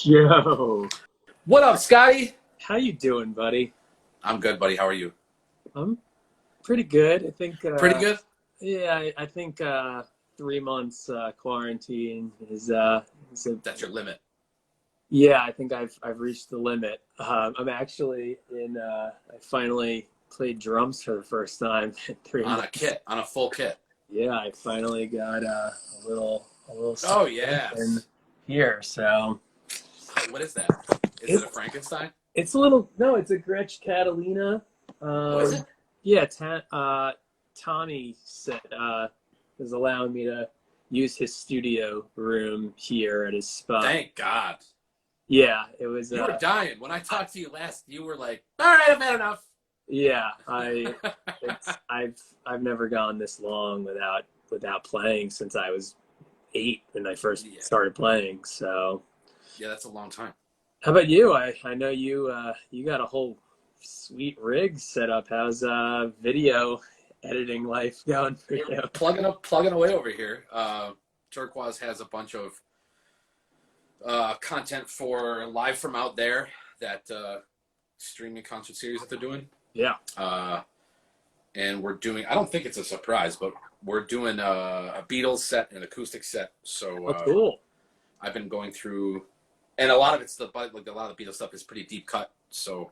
Yo, What up, Scotty? how you doing, buddy? I'm good, buddy. How are you? I'm pretty good. I think, Pretty good? yeah, I think 3 months quarantine is a, That's your limit. yeah. I think I've reached the limit. I'm actually I finally played drums for the first time in three On a months. kit, on a full kit. Yeah, I finally got a little Oh, something yes. here. So What is that? Is it a it's Frankenstein? it's a little no, it's a Gretsch Catalina. Oh, is Um, it? yeah, Tani said is allowing me to use his studio room here at his spot. Thank God. Yeah, it was. You were dying. When I talked to you last, you were like, all right, I've had enough. Yeah, I've never gone this long without playing since I was 8 when I first Yeah. started playing. So, Yeah, that's a long time. how about you? I know you got a whole sweet rig set up. How's video editing life going for you? Plugging away over here. Turkuaz has a bunch of content for Live From Out There, that streaming concert series that they're doing. Yeah. And we're doing, I don't think it's a surprise, but we're doing a Beatles set, an acoustic set. So Oh, cool. I've been going through, and a lot of it's like a lot of the Beatles stuff is pretty deep cut. So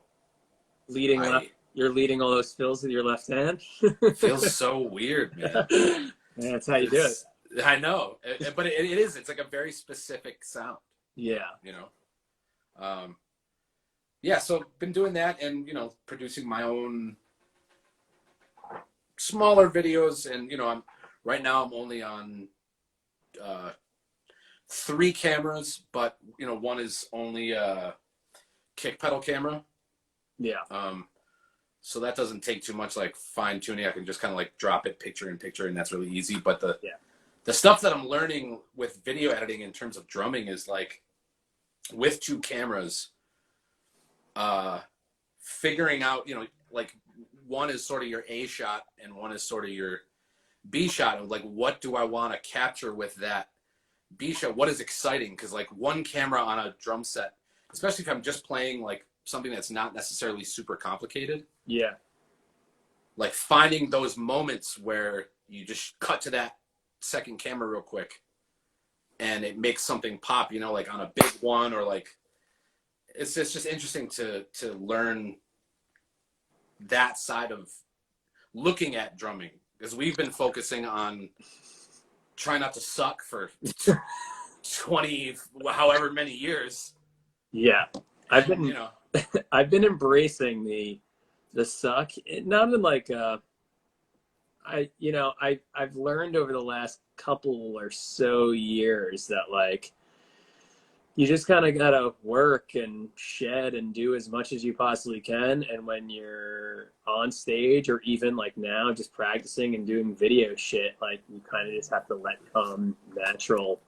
You're leading all those fills with your left hand. feels so weird, man. Yeah, that's how you do it. I know, but it is. It's like a very specific sound, Yeah. you know. Yeah, so been doing that, and producing my own smaller videos, and right now I'm only on 3 cameras, but one is only a kick pedal camera. Yeah. So that doesn't take too much like fine tuning. I can just kind of like drop it picture in picture, and that's really easy. But the stuff that I'm learning with video editing in terms of drumming is like with 2 cameras, figuring out, like one is sort of your A shot and one is sort of your B shot, of like, what do I want to capture with that B shot? What is exciting? Because like one camera on a drum set, especially if I'm just playing like something that's not necessarily super complicated. Yeah. Like finding those moments where you just cut to that second camera real quick and it makes something pop, like on a big one, or like it's just interesting to learn that side of looking at drumming, because we've been focusing on trying not to suck for 20 however many years. Yeah. I've been embracing the suck. Not in like I've learned over the last couple or so years that like you just kind of gotta work and shed and do as much as you possibly can. And when you're on stage, or even like now just practicing and doing video shit, like you kind of just have to let come natural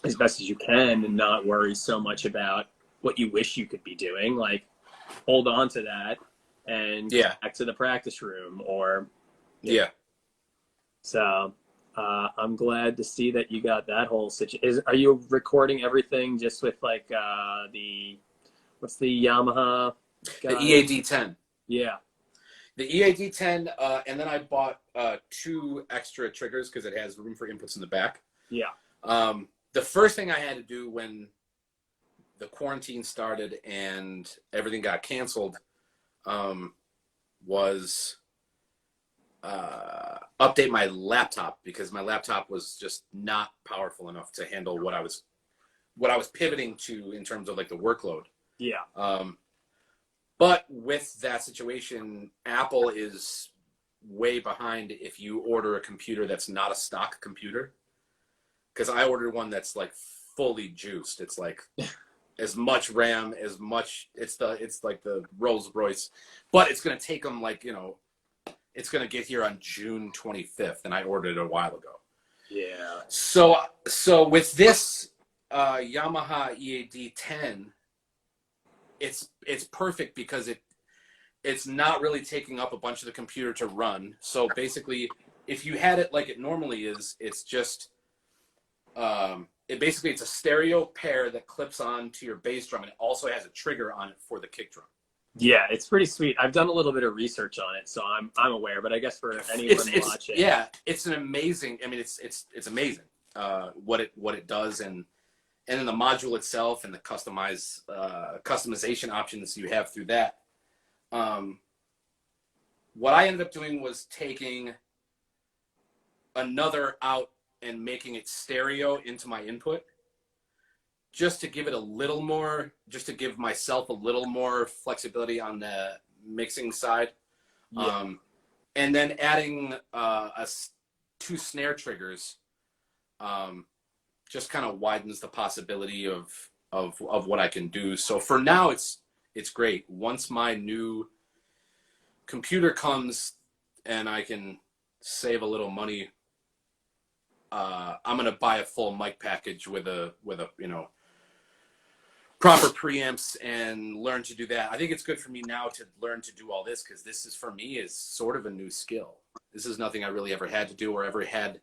as best as you can and not worry so much about what you wish you could be doing. Like hold on to that and go back to the practice room, or so I'm glad to see that you got that whole situation. Are you recording everything just with like what's the Yamaha guy? The EAD-10. Yeah. The EAD-10, and then I bought 2 extra triggers because it has room for inputs in the back. Yeah. The first thing I had to do when the quarantine started and everything got canceled was update my laptop, because my laptop was just not powerful enough to handle what I was pivoting to in terms of like the workload. Yeah. But with that situation, Apple is way behind if you order a computer that's not a stock computer. Because I ordered one that's like fully juiced. It's like as much RAM, as much. It's like the Rolls Royce, but it's gonna take them like, you know, it's gonna get here on June 25th, and I ordered it a while ago. Yeah. So with this Yamaha EAD 10, it's perfect because it's not really taking up a bunch of the computer to run. So basically, if you had it like it normally is, it's just it's a stereo pair that clips on to your bass drum, and it also has a trigger on it for the kick drum. Yeah, it's pretty sweet. I've done a little bit of research on it, so I'm aware. But I guess for anyone watching, yeah, it's an amazing. I mean, it's amazing what it does, and then the module itself and the customization options you have through that. What I ended up doing was taking another out and making it stereo into my input, just to give it a little more, just to give myself a little more flexibility on the mixing side. Yeah. And then adding 2 snare triggers just kind of widens the possibility of what I can do. So for now, it's great. Once my new computer comes and I can save a little money, I'm gonna buy a full mic package with a you know, proper preamps and learn to do that. I think it's good for me now to learn to do all this, because this is, for me, is sort of a new skill. This is nothing I really ever had to do or ever had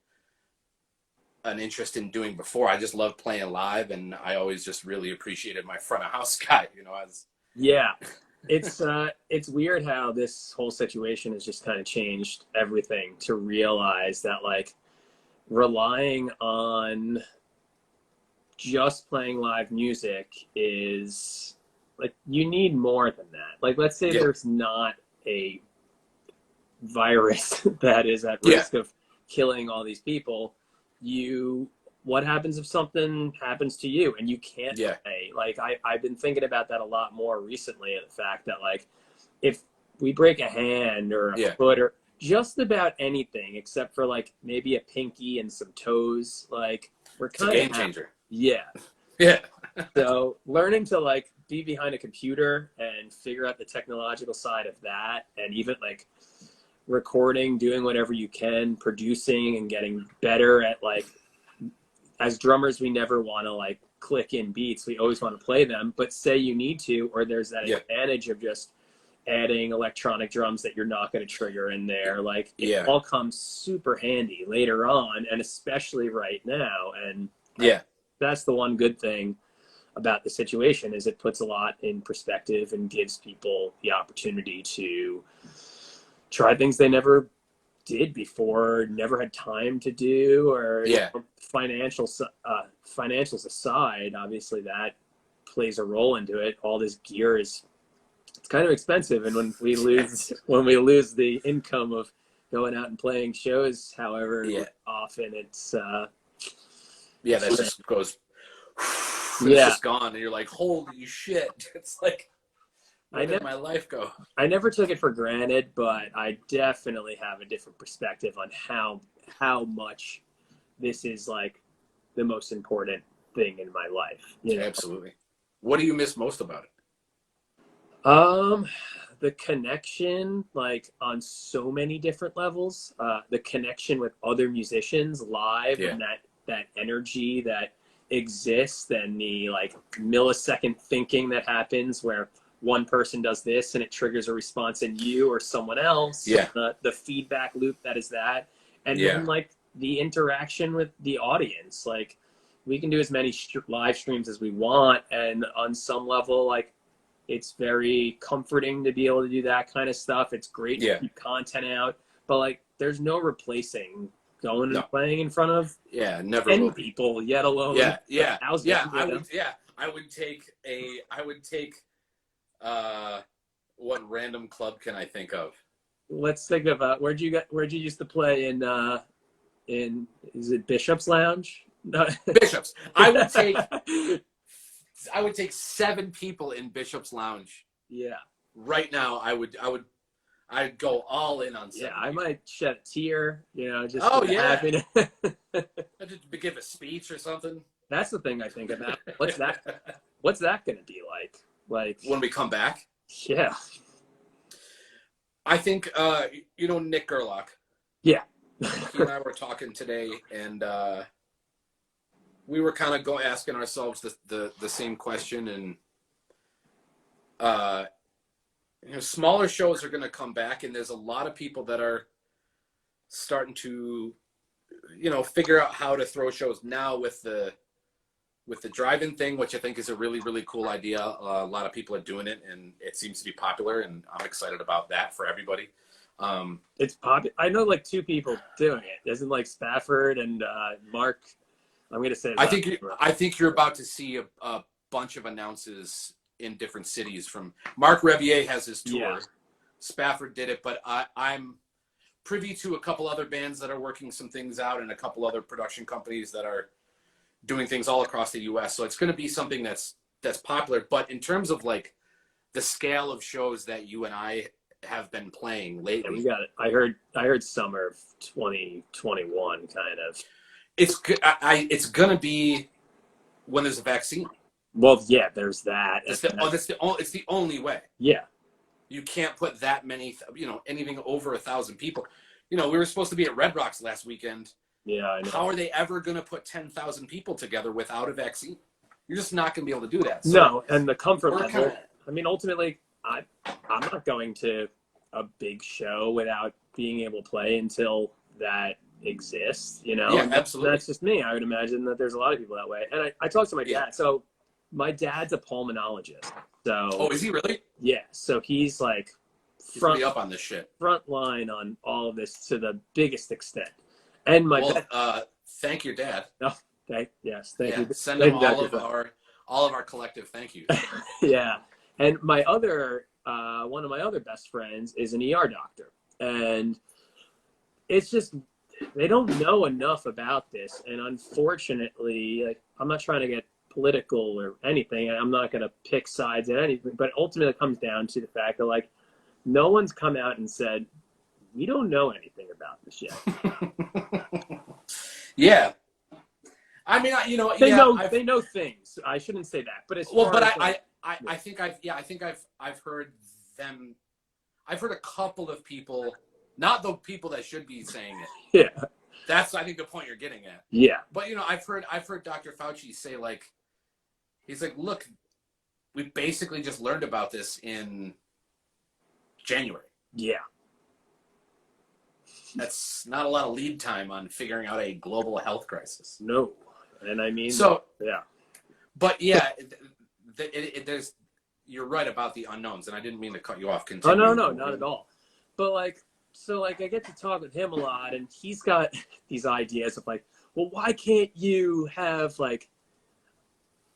an interest in doing before. I just love playing live, and I always just really appreciated my front of house guy, you know. Yeah. It's weird how this whole situation has just kind of changed everything, to realize that like relying on just playing live music is like, you need more than that. Like, let's say there's not a virus that is at risk of killing all these people. What happens if something happens to you and you can't play? Like, I've been thinking about that a lot more recently, the fact that like, if we break a hand or a foot or just about anything except for like maybe a pinky and some toes, like, we're kind of a game changer. Yeah. So learning to like be behind a computer and figure out the technological side of that, and even like recording, doing whatever you can, producing and getting better at, like, as drummers, we never want to like click in beats. We always want to play them, but say you need to, or there's that advantage of just adding electronic drums that you're not going to trigger in there. Like, it all comes super handy later on, and especially right now. And that's the one good thing about the situation, is it puts a lot in perspective and gives people the opportunity to try things they never did before, never had time to do, or financials aside, obviously that plays a role into it. All this gear it's kind of expensive, and when we lose the income of going out and playing shows, however often, it's that just goes it's just gone, and you're like, holy shit. It's like, where did my life go? I never took it for granted, but I definitely have a different perspective on how much this is like the most important thing in my life. You know? Absolutely. What do you miss most about it? The connection, like, on so many different levels. The connection with other musicians live, and that energy that exists, and the like millisecond thinking that happens where one person does this and it triggers a response in you or someone else. The feedback loop that is that. And then like the interaction with the audience. Like, we can do as many live streams as we want, and on some level, like, it's very comforting to be able to do that kind of stuff. It's great to keep content out, but like, there's no replacing going and playing in front of never 10 people, let alone I would take what random club can I think of? Let's think of where'd you used to play in is it Bishop's Lounge? No. Bishop's. I would take 7 people in Bishop's Lounge. Yeah. Right now, I I'd go all in on Yeah, 70. I might shed a tear, just Oh for the yeah, happiness. I just give a speech or something. That's the thing I think about. What's that? What's that going to be like? Like, When we come back, yeah, I think Nick Gerlach. yeah, He and I were talking today, and we were kind of asking ourselves the same question, and smaller shows are going to come back, and there's a lot of people that are starting to figure out how to throw shows now with the drive-in thing, which I think is a really, really cool idea. A lot of people are doing it, and it seems to be popular, and I'm excited about that for everybody. it's popular. I know like two people doing it. Isn't like Spafford and Mark. I'm going to say. I think you're about to see a bunch of announces in different cities. From Mark Rebier has his tour. Yeah. Spafford did it, but I'm privy to a couple other bands that are working some things out, and a couple other production companies that are doing things all across the U.S. So it's going to be something that's popular. But in terms of like the scale of shows that you and I have been playing lately, Yeah, we got it. I heard summer of 2021 kind of. it's going to be when there's a vaccine. Well, yeah, there's that. It's the only way. Yeah. You can't put that many, anything over 1,000 people. We were supposed to be at Red Rocks last weekend. Yeah, I know. How are they ever going to put 10,000 people together without a vaccine? You're just not going to be able to do that. So no, and the comfort level. Kinda, I mean, ultimately, I'm not going to a big show without being able to play until that exists. Yeah, absolutely. That's just me. I would imagine that there's a lot of people that way. And I talked to my dad. So my dad's a pulmonologist. So. Oh, is he really? Yeah. So he's like really up on this shit. Front line on all of this to the biggest extent. And thank your dad. Oh, thank you. Send him all of our collective thank yous. Yeah. And my other one of my other best friends is an ER doctor, and it's just they don't know enough about this. And unfortunately, like, I'm not trying to get political or anything, and I'm not going to pick sides at anything, but ultimately it comes down to the fact that like no one's come out and said we don't know anything about this yet. Yeah, I mean, they know things. I shouldn't say that, but I think I've heard them. I've heard a couple of people, not the people that should be saying it. Yeah, that's I think the point you're getting at. Yeah, but I've heard Dr. Fauci say like, he's like, look, we basically just learned about this in January. Yeah. That's not a lot of lead time on figuring out a global health crisis. No. And I mean, yeah. But yeah, you're right about the unknowns, and I didn't mean to cut you off. Continue. Oh, no, not at all. But like, so like I get to talk with him a lot, and he's got these ideas of like, well, why can't you have like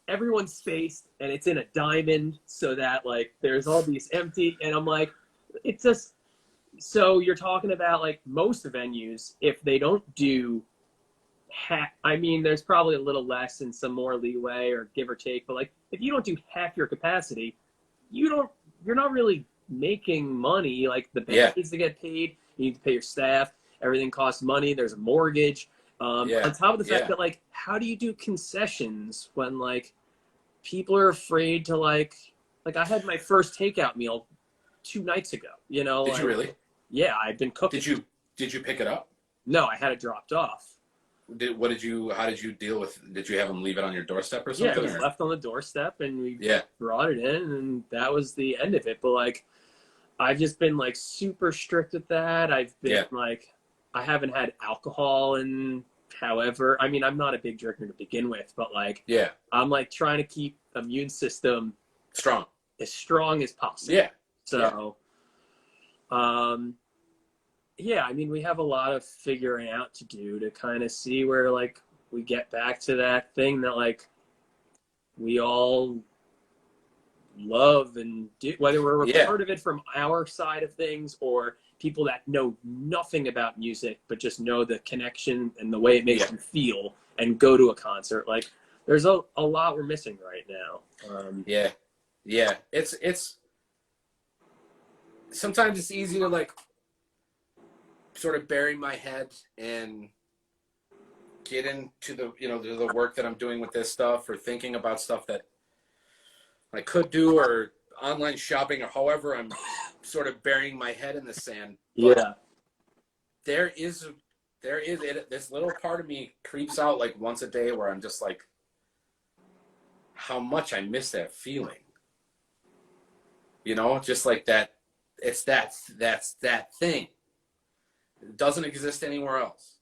everyone's spaced and it's in a diamond so that like there's all these empty, and I'm like, it's just, so you're talking about like most venues, if they don't do I mean, there's probably a little less and some more leeway or give or take, but like if you don't do half your capacity, you're not really making money. Like the band needs to get paid, you need to pay your staff, everything costs money, there's a mortgage. On top of the fact that like, how do you do concessions when like people are afraid to like I had my first takeout meal 2 nights ago, Did you really? Yeah, I've been cooking. Did you pick it up? No, I had it dropped off. How did you deal with, did you have them leave it on your doorstep or something? Yeah, it was left on the doorstep, and we brought it in, and that was the end of it. But like, I've just been like super strict with that. I've been like, I haven't had alcohol in however, I mean, I'm not a big drinker to begin with, but like, I'm like trying to keep immune system as strong as possible. Yeah. So, yeah, I mean, we have a lot of figuring out to do to kind of see where, like, we get back to that thing that, like, we all love and do, whether we're a part of it from our side of things or people that know nothing about music but just know the connection and the way it makes them feel and go to a concert. Like, there's a lot we're missing right now. sometimes it's easy to like sort of bury my head and get into the, you know, the work that I'm doing with this stuff, or thinking about stuff that I could do, or online shopping, or however I'm sort of burying my head in the sand. But Yeah. there is this little part of me creeps out like once a day where I'm just like, how much I miss that feeling. You know, just like that. It's that's that thing. It doesn't exist anywhere else.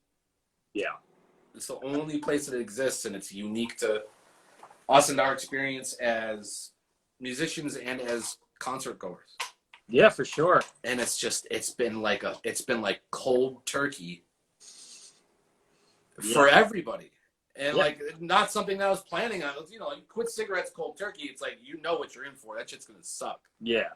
Yeah. It's the only place that it exists, and it's unique to us and our experience as musicians and as concert goers. Yeah, for sure. And it's been like cold turkey for everybody. And like, not something that I was planning on. You know, you quit cigarettes cold turkey. It's like, you know what you're in for. That shit's gonna suck. Yeah.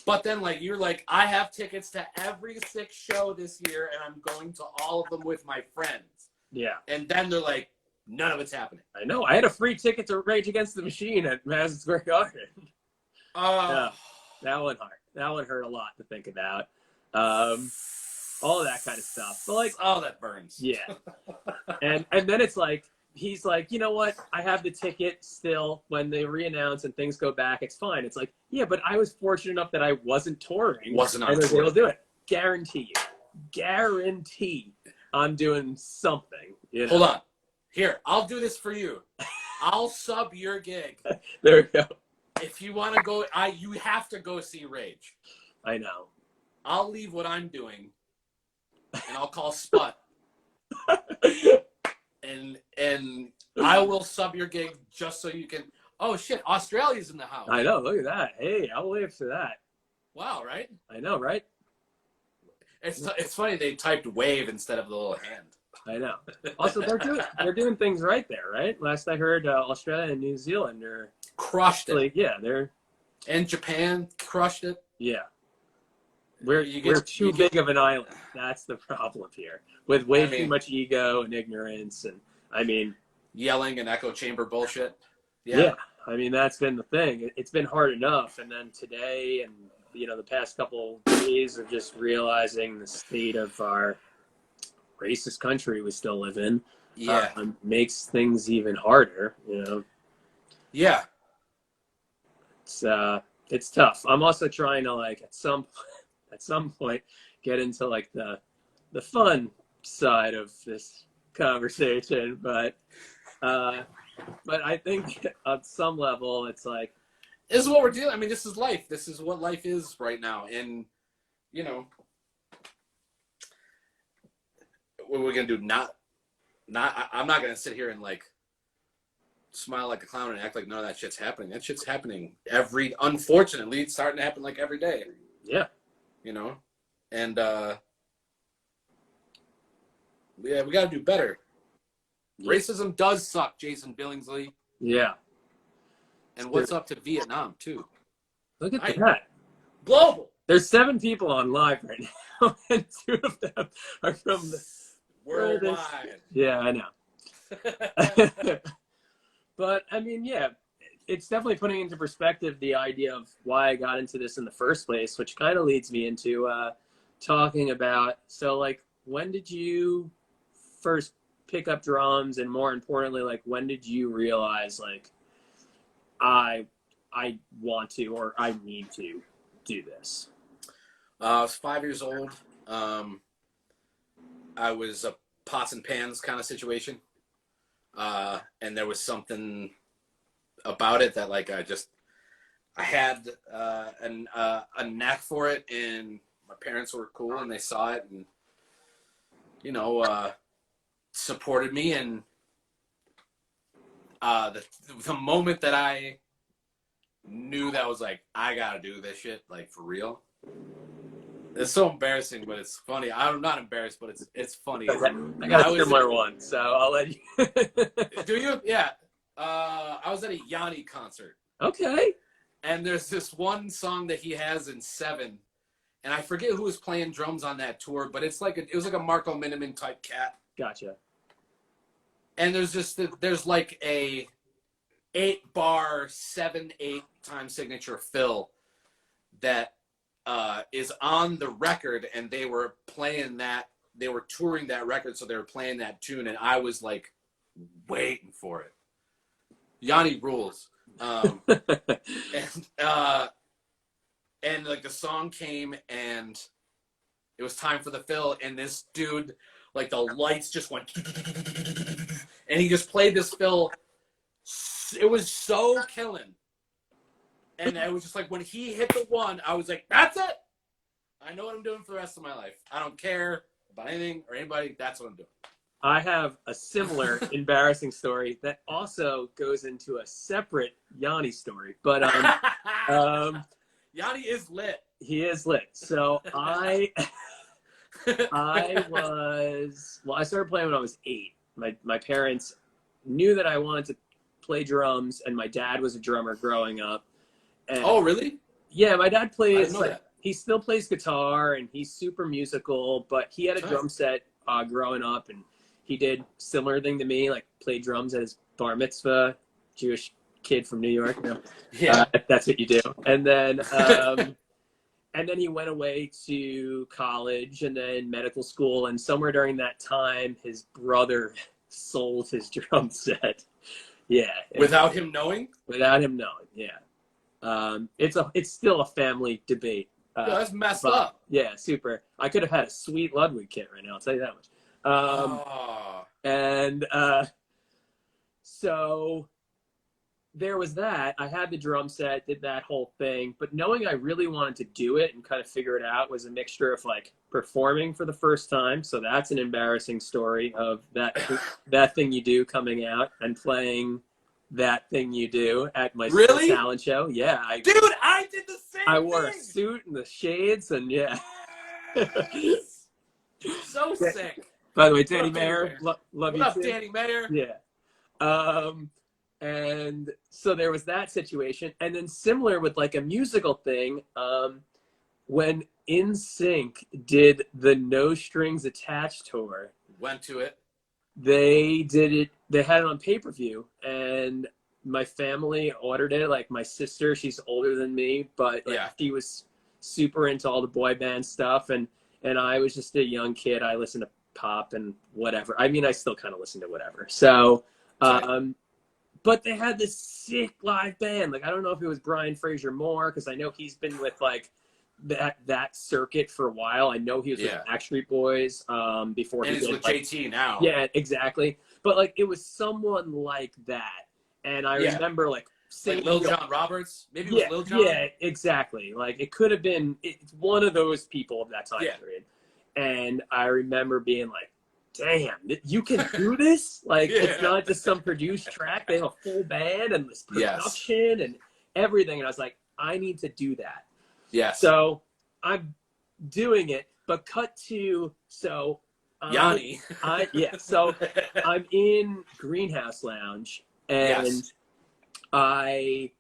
But then, like, you're like, I have tickets to every 6 show this year, and I'm going to all of them with my friends. Yeah. And then they're like, none of it's happening. I know. I had a free ticket to Rage Against the Machine at Madison Square Garden. Yeah, that one hurt. That one hurt a lot to think about. All of that kind of stuff. But like, oh, that burns. Yeah. and then it's like, he's like, you know what? I have the ticket still. When they re-announce and things go back, it's fine. It's like, yeah, but I was fortunate enough that I wasn't touring. Wasn't on and was tour. able to do it. Guarantee I'm doing something. You know? Hold on. Here, I'll do this for you. I'll sub your gig. There we go. If you want to go, you have to go see Rage. I know. I'll leave what I'm doing, and I'll call Sput. and I will sub your gig just so you can. Oh shit, Australia's in the house. I know. Look at that. Hey, I'll wait for that. Wow, right? I know, right? It's funny they typed wave instead of the little hand. I know. Also, they're doing things right there, right? Last I heard, Australia and New Zealand are crushed it. Like, yeah, and Japan crushed it. Yeah, we're too big of an island. That's the problem here, with way too much ego and ignorance, and I mean, yelling and echo chamber bullshit. Yeah. I mean, that's been the thing. It's been hard enough, and then today, and you know, the past couple days of just realizing the state of our racist country we still live in, makes things even harder. You know. Yeah. It's tough. I'm also trying to like at some point get into like the fun side of this conversation, but I think on some level it's like, this is what we're dealing. I mean, this is life. This is what life is right now, and you know, what we're gonna do? I'm not gonna sit here and like smile like a clown and act like none of that shit's happening. That shit's happening unfortunately, it's starting to happen like every day. Yeah. You know? And we gotta do better. Yeah. Racism does suck, Jason Billingsley. Yeah. And what's up to Vietnam too? Look at that. Global. There's 7 people on live right now, and 2 of them are from the worldwide. Yeah, I know. But I mean, yeah, it's definitely putting into perspective the idea of why I got into this in the first place, which kind of leads me into talking about, so like, when did you first pick up drums, and more importantly, like, when did you realize like I want to, or I need to do this? I was 5 years old. I was a pots and pans kind of situation. And there was something about it that like I had a knack for it, and my parents were cool and they saw it, and you know, supported me. And the moment that I knew that was like, I gotta do this shit like for real. It's so embarrassing, but it's funny. I'm not embarrassed, but it's funny. I got a similar one, so I'll let you. Do you? Yeah. I was at a Yanni concert. Okay. And there's this one song that he has in 7, and I forget who was playing drums on that tour, but it was like a Marco Miniman type cat. Gotcha. And there's like a 8-bar 7/8 time signature fill that is on the record, and they were playing that. They were touring that record, so they were playing that tune, and I was like waiting for it. Yanni rules. And like the song came, and it was time for the fill, and this dude, like the lights just went, and he just played this fill. It was so killing. And I was just like, when he hit the one, I was like, that's it. I know what I'm doing for the rest of my life. I don't care about anything or anybody. That's what I'm doing. I have a similar embarrassing story that also goes into a separate Yanni story. But Yanni is lit. He is lit. So I started playing when I was 8. My parents knew that I wanted to play drums, and my dad was a drummer growing up. And oh, really? Yeah, my dad plays. I didn't know that. He still plays guitar, and he's super musical. But he had a drum set growing up, and he did similar thing to me, like played drums at his bar mitzvah. Jewish kid from New York. You know? Yeah, that's what you do. And then and then he went away to college and then medical school. And somewhere during that time, his brother sold his drum set. Yeah. without him knowing. Without him knowing. Yeah. It's still a family debate. That's messed up. Yeah, super. I could have had a sweet Ludwig kit right now. I'll tell you that much. And so there was that. I had the drum set, did that whole thing, but knowing I really wanted to do it and kind of figure it out was a mixture of like performing for the first time. So that's an embarrassing story of that thing you do coming out and playing that thing you do at my talent show. Yeah, dude, I did the same. I wore a suit and the shades, and yeah. Yes. So sick. By the way, Danny Mayer, love what you up, too. Danny Mayer? Yeah. And so there was that situation, and then similar with like a musical thing. When NSYNC did the No Strings Attached tour, went to it. They did it. They had it on pay-per-view, and my family ordered it. Like my sister, she's older than me, but like, she was super into all the boy band stuff, and I was just a young kid. I listened to pop and whatever. I mean, I still kind of listen to whatever. So, but they had this sick live band. Like I don't know if it was Brian Fraser Moore, because I know he's been with like that circuit for a while. I know he was with Backstreet Boys before. And he's with like, JT now. Yeah, exactly. But like it was someone like that, and I remember like like Lil Jon Roberts. Maybe it was Lil Jon. Yeah, exactly. Like it could have been. It's one of those people of that time period. And I remember being like, "Damn, you can do this! Like it's not just some produced track. They have a full band and this production and everything." And I was like, "I need to do that." Yeah. So I'm doing it, but cut to Yanni. So I'm in Greenhouse Lounge, and I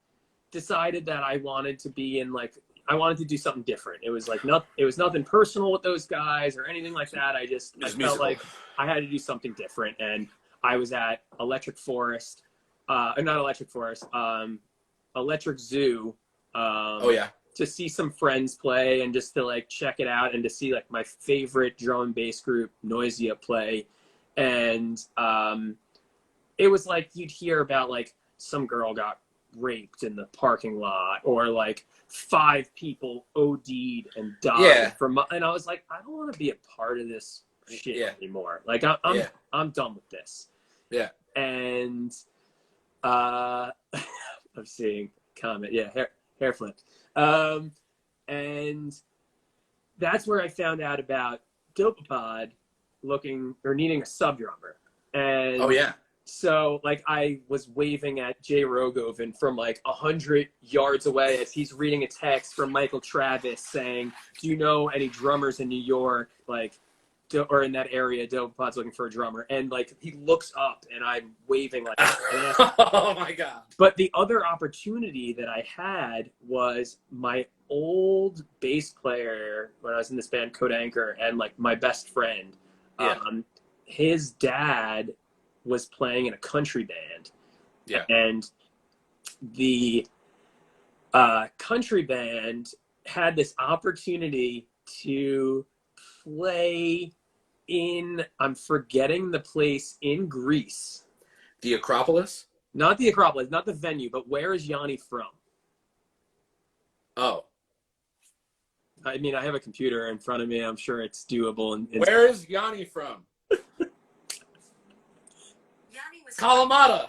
decided that I wanted to be in like I wanted to do something different. It was like it was nothing personal with those guys or anything like that. I felt like I had to do something different, and I was at Electric Forest, not Electric Forest, Electric Zoo. To see some friends play and just to like check it out and to see like my favorite drum and bass group Noisia play. And it was like you'd hear about like some girl got raped in the parking lot or like 5 people OD'd and died and I was like, I don't want to be a part of this shit anymore. Like I'm done with this. Yeah. And I'm seeing comment. Yeah, hair flips. And that's where I found out about Dopapod needing a sub drummer. And so like I was waving at Jay Rogovan from like 100 yards away as he's reading a text from Michael Travis saying, "Do you know any drummers in New York? Like, or in that area, Dopapod's looking for a drummer." And like he looks up and I'm waving like oh my god. But the other opportunity that I had was my old bass player when I was in this band Code Anchor, and like my best friend, his dad was playing in a country band. And the country band had this opportunity to play in, I'm forgetting the place, in Greece. The Acropolis? Not the Acropolis, not the venue, but where is Yanni from? Oh. I mean, I have a computer in front of me. I'm sure it's doable. Where is Yanni from? Kalamata.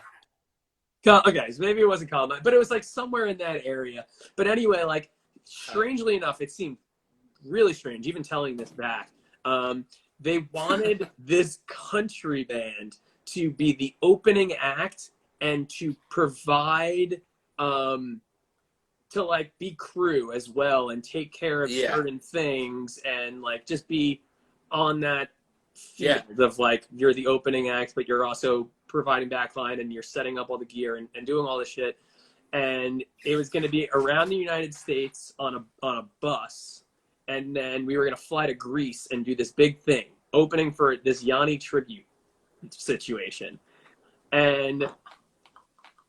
Okay, so maybe it wasn't Kalamata, but it was like somewhere in that area. But anyway, like, strangely enough, it seemed really strange, even telling this back. They wanted this country band to be the opening act and to provide, to like be crew as well and take care of certain things and like just be on that field of like, you're the opening act, but you're also providing backline and you're setting up all the gear and doing all this shit. And it was going to be around the United States on a bus. And then we were going to fly to Greece and do this big thing, opening for this Yanni tribute situation. And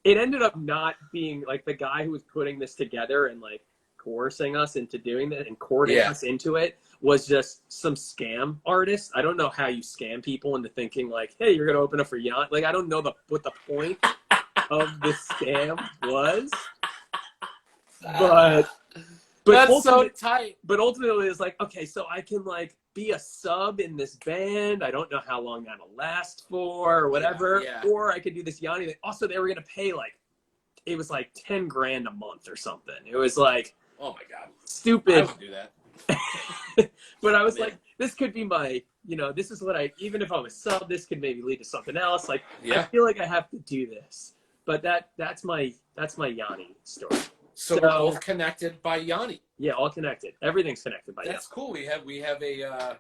it ended up not being like the guy who was putting this together and like coercing us into doing that and courting us into it was just some scam artist. I don't know how you scam people into thinking like, hey, you're going to open up for Yanni. Like, I don't know what the point of the scam was. But that's so tight. But ultimately, it's like, okay, so I can like be a sub in this band. I don't know how long that'll last for or whatever. Or I could do this Yanni thing. Also, they were gonna pay like, it was like $10,000 a month or something. It was like, oh my god, stupid. I would do that. But I was like, this could be my, this is what even if I'm a sub, this could maybe lead to something else. Like, I feel like I have to do this. But that's my Yanni story. So we're both connected by Yanni. Yeah, all connected. Everything's connected by Yanni. That's cool. We have a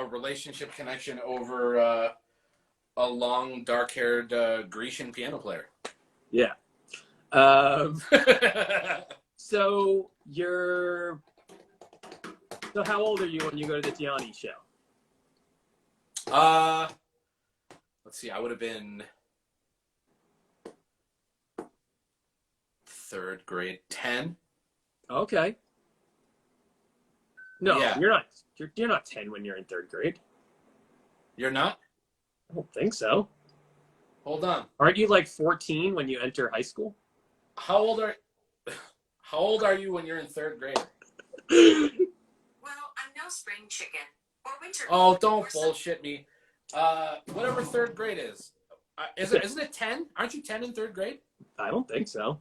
relationship connection over a long, dark-haired Grecian piano player. Yeah. So how old are you when you go to the Yanni show? Let's see. I would have been 3rd grade, 10. Okay. No, you're not. You're not 10 when you're in 3rd grade. You're not? I don't think so. Hold on. Aren't you like 14 when you enter high school? How old are you when you're in 3rd grade? Well, I'm no spring chicken or winter. Oh, don't bullshit me. Whatever 3rd grade is. Isn't it 10? Aren't you 10 in 3rd grade? I don't think so.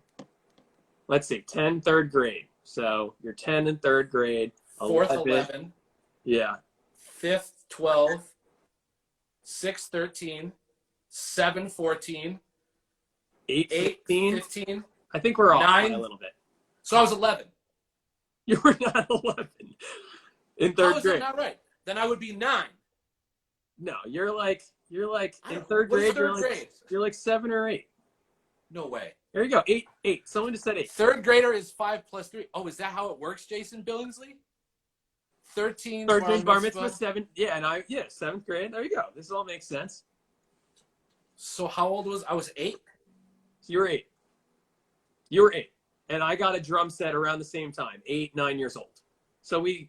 Let's see, 10, 3rd grade. So you're 10 in 3rd grade. 4th, 11. Yeah. 5th, 12. 6th, 13. 7, 14. 8, 15. 15. I think we're off 9, by a little bit. So I was 11. You were not 11 in 3rd grade. How is that not right? Then I would be 9. No, you're like in 3rd grade. You're like 7 or 8. No way. There you go. 8. Someone just said 8. 3rd grader is 5 plus 3. Oh, is that how it works, Jason Billingsley? 13. 3rd grade bar mitzvah, 7. Yeah, and 7th grade. There you go. This all makes sense. So how old was I? Was 8. So you were 8. You were 8, and I got a drum set around the same time, 8, 9 years old. So you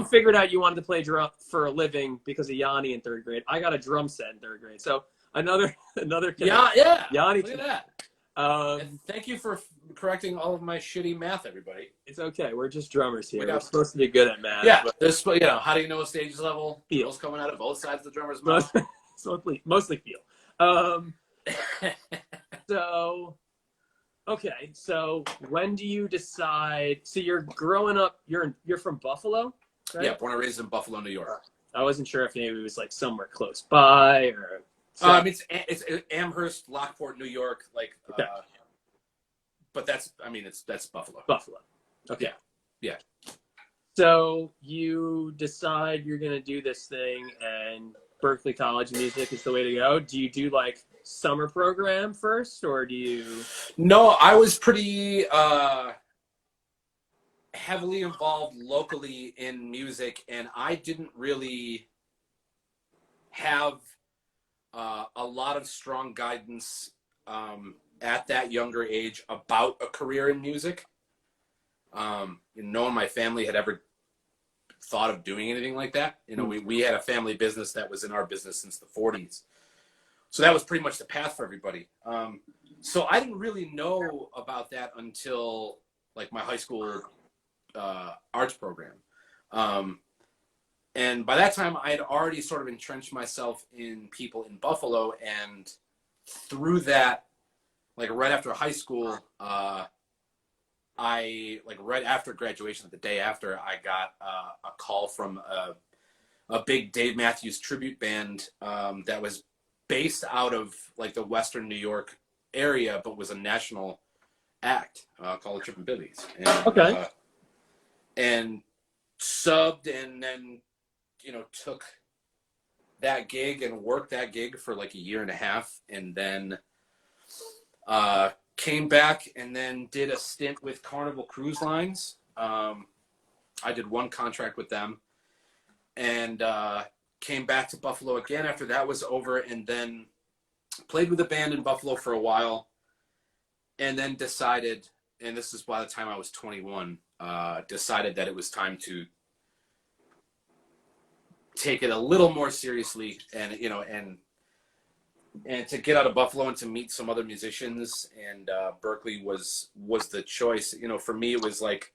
figured out you wanted to play drum for a living because of Yanni in 3rd grade. I got a drum set in 3rd grade. So another yeah. Yanni. Look at that. And thank you for correcting all of my shitty math, everybody. It's okay. We're just drummers here. We're supposed to be good at math. Yeah. There's, how do you know a stage level? Feel. Feels coming out of both sides of the drummer's mouth. Mostly feel. So when do you decide? So you're growing up. You're from Buffalo, right? Yeah, born and raised in Buffalo, New York. I wasn't sure if maybe it was like somewhere close by or. It's Amherst, Lockport, New York, but that's Buffalo. Buffalo. Okay. Yeah. So you decide you're gonna do this thing, and Berklee College of Music is the way to go. Do you do like summer program first, or do you? No, I was pretty heavily involved locally in music, and I didn't really have a lot of strong guidance at that younger age about a career in music. No one in my family had ever thought of doing anything like that. We had a family business that was in our business since the 40s. So that was pretty much the path for everybody. So I didn't really know about that until like my high school arts program. And by that time I had already sort of entrenched myself in people in Buffalo. And through that, like right after high school, I like right after graduation, the day after, I got a call from a big Dave Matthews tribute band that was based out of like the Western New York area, but was a national act called the Trippin' Billies. And, Okay. And subbed, and then took that gig and worked that gig for like a year and a half, and then came back and then did a stint with Carnival Cruise Lines. I did one contract with them, and came back to Buffalo again after that was over, and then played with a band in Buffalo for a while, and then decided, and this is by the time I was 21, decided that it was time to take it a little more seriously, and and to get out of Buffalo and to meet some other musicians. And Berkeley was the choice. For me, it was like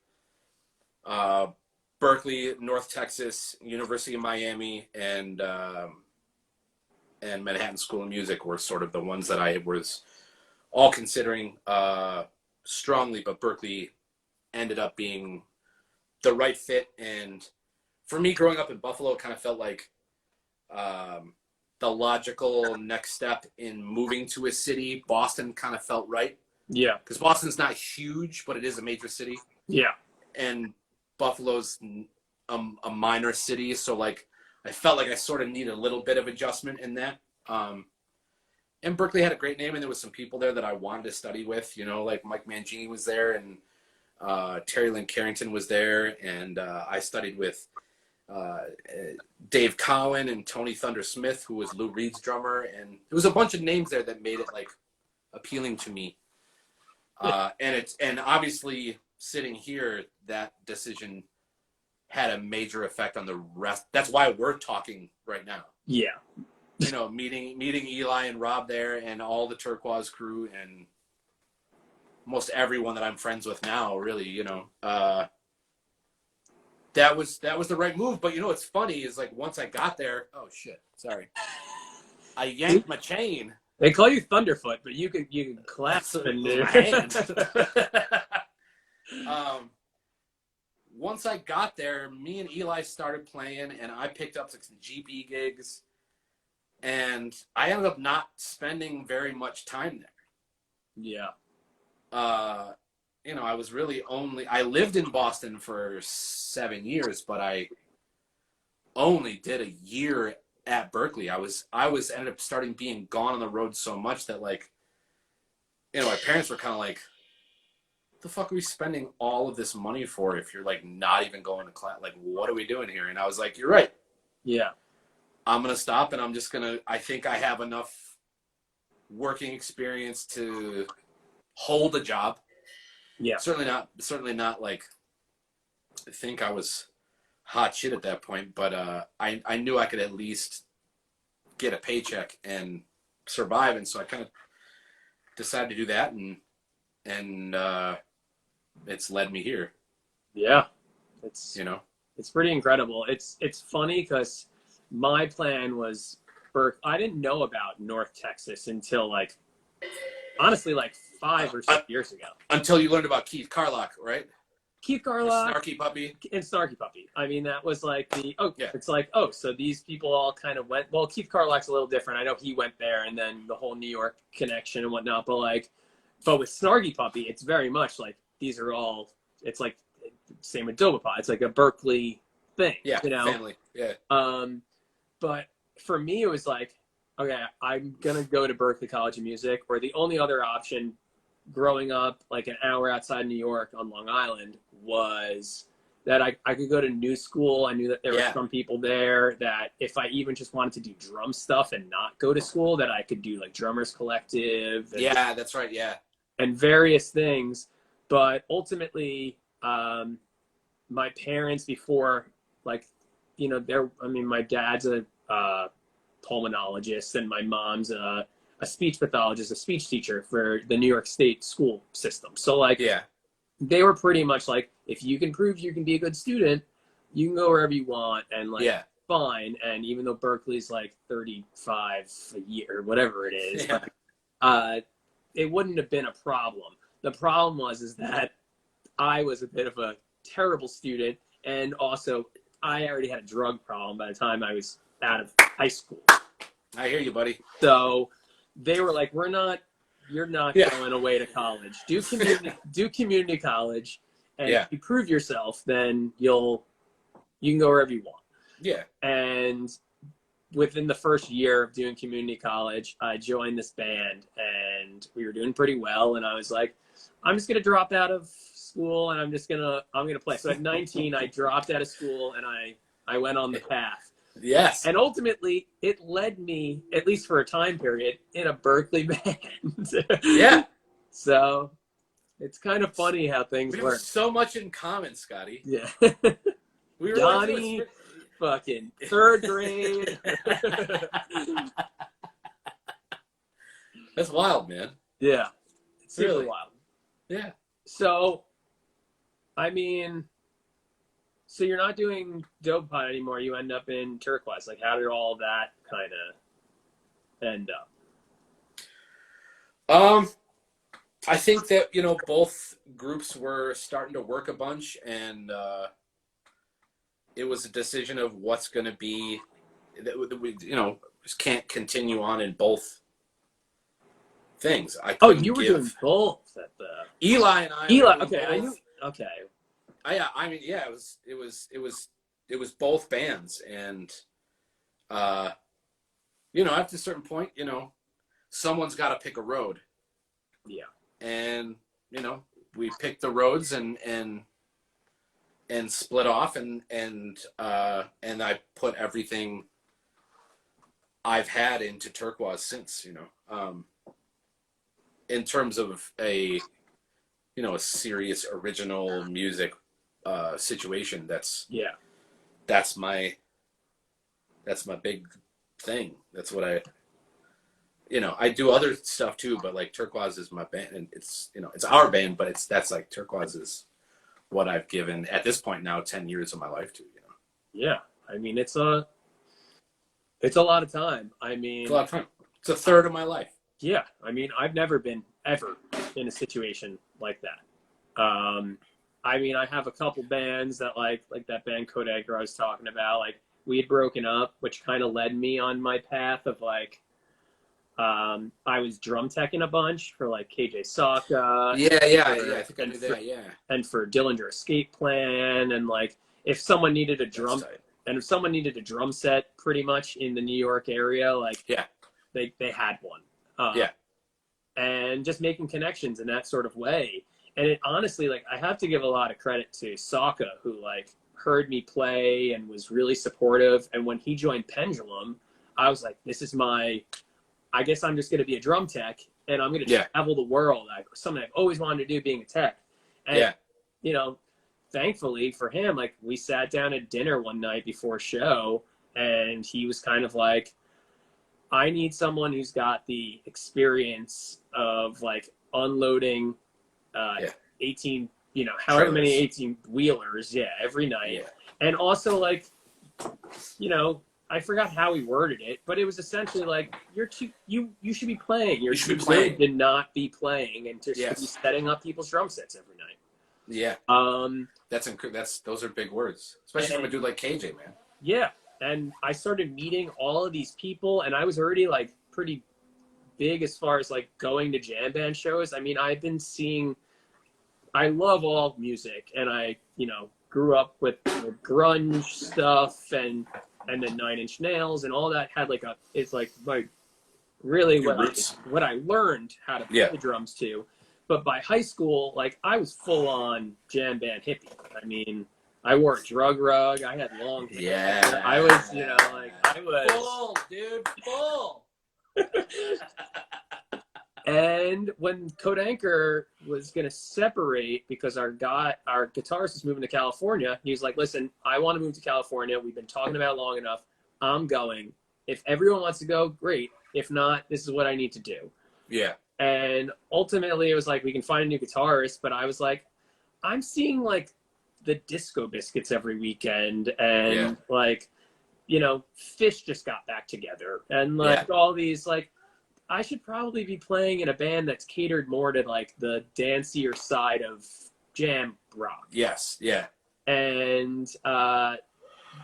Berkeley, North Texas, University of Miami, and Manhattan School of Music were sort of the ones that I was all considering strongly, but Berkeley ended up being the right fit. And for me, growing up in Buffalo, it kind of felt like the logical next step in moving to a city. Boston kind of felt right. Yeah. Because Boston's not huge, but it is a major city. Yeah. And Buffalo's a minor city, so like I felt like I sort of needed a little bit of adjustment in that. And Berkeley had a great name, and there was some people there that I wanted to study with. Like Mike Mangini was there, and Terry Lynn Carrington was there, and I studied with Dave Cowan and Tony Thunder Smith, who was Lou Reed's drummer, and there was a bunch of names there that made it like appealing to me. And obviously sitting here, that decision had a major effect on the rest. That's why we're talking right now. Yeah. Meeting Eli and Rob there, and all the Turkuaz crew, and most everyone that I'm friends with now, really, that was the right move. But what's funny is like once I got there, oh shit, sorry, I yanked my chain. They call you Thunderfoot, but you can clasp in my hand. Once I got there, me and Eli started playing, and I picked up some GP gigs, and I ended up not spending very much time there. Yeah. I was really I lived in Boston for 7 years, but I only did a year at Berkeley. I ended up starting being gone on the road so much that like, my parents were kind of like, what the fuck are we spending all of this money for if you're like not even going to class? Like, what are we doing here? And I was like, you're right. Yeah. I'm going to stop, and I think I have enough working experience to hold a job. Yeah. Certainly not like, I think I was hot shit at that point, but I knew I could at least get a paycheck and survive. And so I kind of decided to do that, and it's led me here. Yeah. It's pretty incredible. It's funny because my plan was I didn't know about North Texas until like, honestly, like 5 or 6 years ago. Until you learned about Keith Carlock, right? Keith Carlock. Snarky Puppy. And Snarky Puppy. I mean, that was like it's like, so these people all kind of went, well, Keith Carlock's a little different. I know he went there, and then the whole New York connection and whatnot, but with Snarky Puppy, it's very much like, these are all, it's like, same with Dobapa. It's like a Berkeley thing. Yeah, family. Yeah. But for me, it was like, okay, I'm going to go to Berkeley College of Music, or the only other option growing up like an hour outside New York on Long Island was that I could go to New School. I knew that there were some people there that if I even just wanted to do drum stuff and not go to school, that I could do like Drummers Collective. Yeah, that's right. Yeah. And various things. But ultimately, my parents before, like, you know, my dad's a pulmonologist, and my mom's a speech pathologist, a speech teacher for the New York State school system. So like, Yeah. they were pretty much like, if you can prove you can be a good student, you can go wherever you want, and like, Yeah. fine. And even though Berkeley's like 35 a year or whatever it is, Yeah. like, it wouldn't have been a problem. The problem is that I was a bit of a terrible student, and also I already had a drug problem by the time I was out of high school. I hear you, buddy. So they were like, you're not Yeah. going away to college. Do community college, and Yeah. if you prove yourself, then you can go wherever you want. Yeah. And within the first year of doing community college, I joined this band, and we were doing pretty well. And I was like, I'm just gonna drop out of school, and I'm gonna play. So at 19, I dropped out of school, and I went on the path. Yes. And ultimately, it led me, at least for a time period, in a Berkeley band. Yeah. So it's kind of funny how things We work. have so much in common, Scotty. Yeah. We Johnny, fucking third grade. That's wild, man. Yeah. It's super Really? wild. Yeah. So, I mean, so you're not doing Dope Pod anymore. You end up in Turkuaz. Like, how did all that kind of end up? I think that, you know, both groups were starting to work a bunch, and it was a decision of what's going to be, that we, you know, just can't continue on in both things. You were doing both at the Eli and I. Eli. were doing Okay, I both. knew. Okay. I mean, yeah, it was both bands, and you know, after a certain point, you know, someone's got to pick a road. Yeah. And you know, we picked the roads and split off, and I put everything I've had into Turkuaz since, you know, in terms of a serious original music situation. That's my big thing. That's what I do other stuff too, but like Turkuaz is my band, and it's our band, but that's like Turkuaz is what I've given at this point now 10 years of my life to, you know. Yeah. I mean, it's a lot of time. I mean, It's a lot of time. It's a third of my life. yeah. I mean, I've never been ever in a situation like that. I mean, I have a couple bands that like that band Kodaker I was talking about. Like, we had broken up, which kind of led me on my path of like, I was drum teching a bunch for like KJ Saka. Yeah. I think I knew that. Yeah. And for Dillinger Escape Plan, and like, if someone needed a drum set pretty much in the New York area, like, yeah, they had one. Yeah. And just making connections in that sort of way. And it honestly, like, I have to give a lot of credit to Saka, who like heard me play and was really supportive. And when he joined Pendulum, I was like, I guess I'm just going to be a drum tech, and I'm going to travel the world. Something I've always wanted to do, being a tech. And, you know, thankfully for him, like, we sat down at dinner one night before a show, and he was kind of like, I need someone who's got the experience of like unloading 18, you know, however Trailers. many 18 wheelers, every night. Yeah. And also, like, you know, I forgot how he worded it, but it was essentially like, you should be playing. You should be playing. To not be playing, and to be setting up people's drum sets every night. Yeah. Those are big words, especially from a dude like KJ, man. Yeah. And I started meeting all of these people, and I was already like pretty big as far as like going to jam band shows. I mean, I love all music, and I, you know, grew up with grunge stuff, and then Nine Inch Nails and all that had like it's like really what I learned how to play the drums to. But by high school, like, I was full on jam band hippie. I mean, I wore a drug rug. I had long hair. Yeah. I was, you know, like, I was full, dude, full. And when Code Anchor was going to separate because our guitarist is moving to California, he was like, listen, I want to move to California. We've been talking about it long enough. I'm going. If everyone wants to go, great. If not, this is what I need to do. Yeah. And ultimately it was like, we can find a new guitarist. But I was like, I'm seeing like the Disco Biscuits every weekend. And like, you know, Fish just got back together. And like all these, like, I should probably be playing in a band that's catered more to like the dancier side of jam rock. Yes. Yeah. And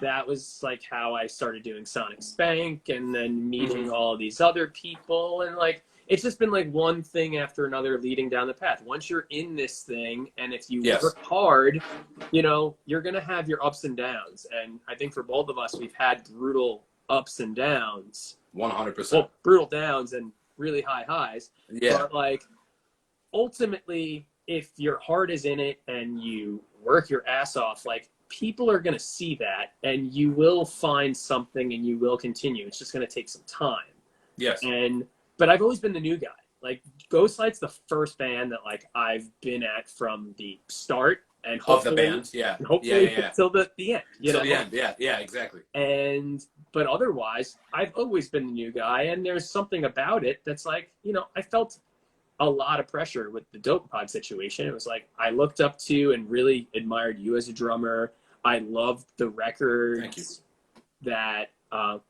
that was like how I started doing Sonic Spank and then meeting all these other people. And like, it's just been like one thing after another leading down the path. Once you're in this thing, and if you work hard, you know, you're going to have your ups and downs. And I think for both of us, we've had brutal ups and downs. 100%. Well, brutal downs and really high highs. Yeah. But like, ultimately, if your heart is in it and you work your ass off, like, people are going to see that and you will find something and you will continue. It's just going to take some time. Yes. But I've always been the new guy. Like, Ghostlight's the first band that like I've been at from the start and hopefully, of the band. And hopefully till the end. Till the end. Yeah, exactly. But otherwise, I've always been the new guy, and there's something about it that's like, you know, I felt a lot of pressure with the Dope Pod situation. It was like, I looked up to and really admired you as a drummer. I loved the records that, of